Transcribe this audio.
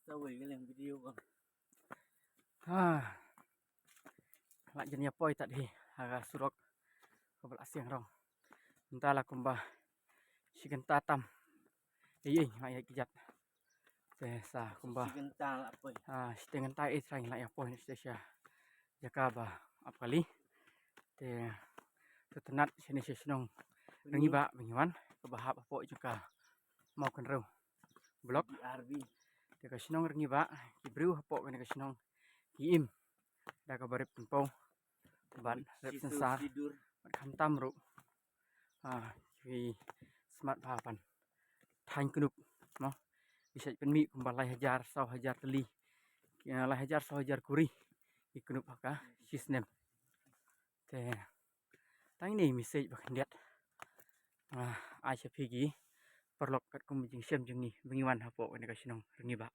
Tawag lang video ko. Lak jenis apa tadi agak surok kebelak siang rong. Entahlah kumba si tatam. Iya, ngai kijat. Sa kumba. Si kental apa? Si dengan tai serang lak apa ni stasya. Jaka ba apa kali? Te tetenat sini senong. Rengi ba binguan kebahap apa juga mau kenreu. Blok RB. Te ka senong rengi ba kibru apa kene ka senong. Kiim. Dah kabarip tempau. Ban rep sensar. Khantam ru. Ki smart papan. Thain kunup no. Bisa penmi kumbalai hajar sau hajar teli. Lai hajar sau hajar kuri. Ikunup haka sisnem. Te tang ni message bakan diat. Ai pigi perlok kat kum jing sem jing ni bingiwan hapo kene ka sinong rengi ba.